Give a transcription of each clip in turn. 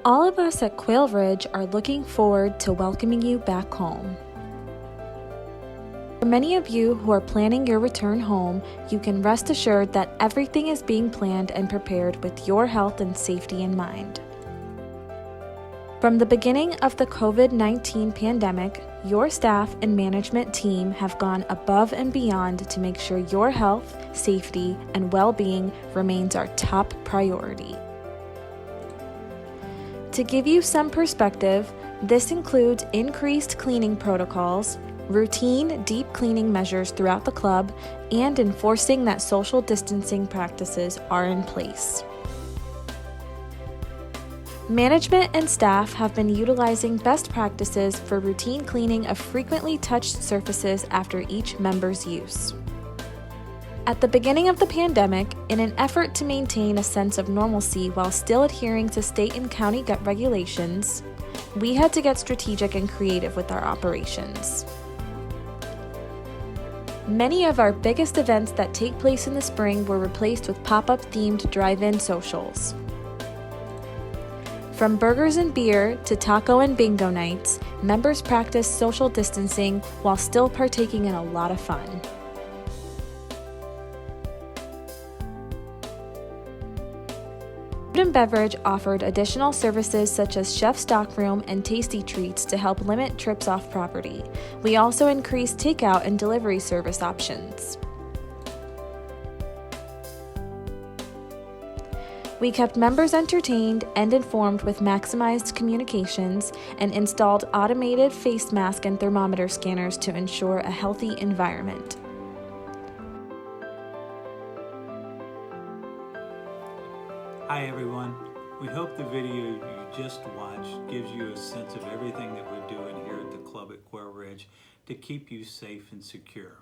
All of us at Quail Ridge are looking forward to welcoming you back home. For many of you who are planning your return home, you can rest assured that everything is being planned and prepared with your health and safety in mind. From the beginning of the COVID-19 pandemic, your staff and management team have gone above and beyond to make sure your health, safety, and well-being remains our top priority. To give you some perspective, this includes increased cleaning protocols, routine deep cleaning measures throughout the club, and enforcing that social distancing practices are in place. Management and staff have been utilizing best practices for routine cleaning of frequently touched surfaces after each member's use. At the beginning of the pandemic, in an effort to maintain a sense of normalcy while still adhering to state and county gut regulations, we had to get strategic and creative with our operations. Many of our biggest events that take place in the spring were replaced with pop-up themed drive-in socials. From burgers and beer to taco and bingo nights, members practiced social distancing while still partaking in a lot of fun. Food and beverage offered additional services such as chef stockroom and tasty treats to help limit trips off property. We also increased takeout and delivery service options. We kept members entertained and informed with maximized communications and installed automated face mask and thermometer scanners to ensure a healthy environment. Hi everyone, we hope the video you just watched gives you a sense of everything that we're doing here at the club at Quail Ridge to keep you safe and secure.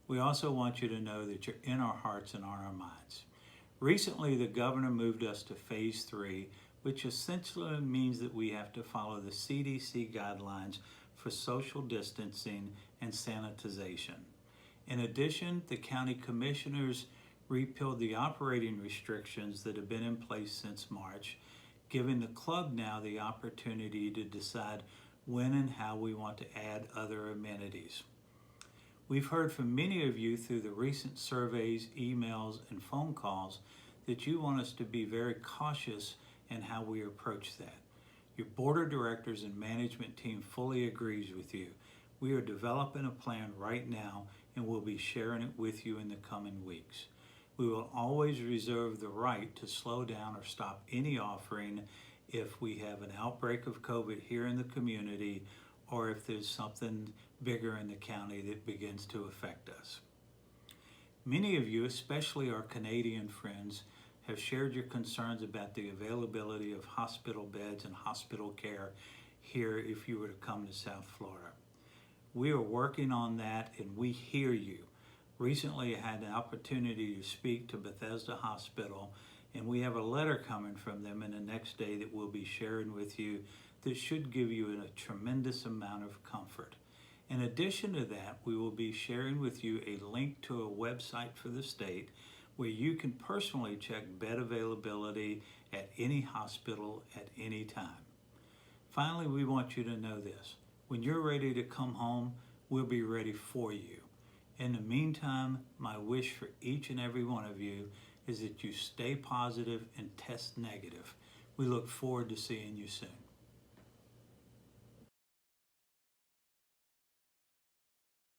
We also want you to know that you're in our hearts and on our minds. Recently, the governor moved us to phase 3, which essentially means that we have to follow the CDC guidelines for social distancing and sanitization. In addition, the county commissioners repealed the operating restrictions that have been in place since March, giving the club now the opportunity to decide when and how we want to add other amenities. We've heard from many of you through the recent surveys, emails, and phone calls that you want us to be very cautious in how we approach that. Your board of directors and management team fully agrees with you. We are developing a plan right now and we'll be sharing it with you in the coming weeks. We will always reserve the right to slow down or stop any offering if we have an outbreak of COVID here in the community or if there's something bigger in the county that begins to affect us. Many of you, especially our Canadian friends, have shared your concerns about the availability of hospital beds and hospital care here if you were to come to South Florida. We are working on that and we hear you. Recently, I had an opportunity to speak to Bethesda Hospital, and we have a letter coming from them in the next day that we'll be sharing with you that should give you a tremendous amount of comfort. In addition to that, we will be sharing with you a link to a website for the state where you can personally check bed availability at any hospital at any time. Finally, we want you to know this. When you're ready to come home, we'll be ready for you. In the meantime, my wish for each and every one of you is that you stay positive and test negative. We look forward to seeing you soon.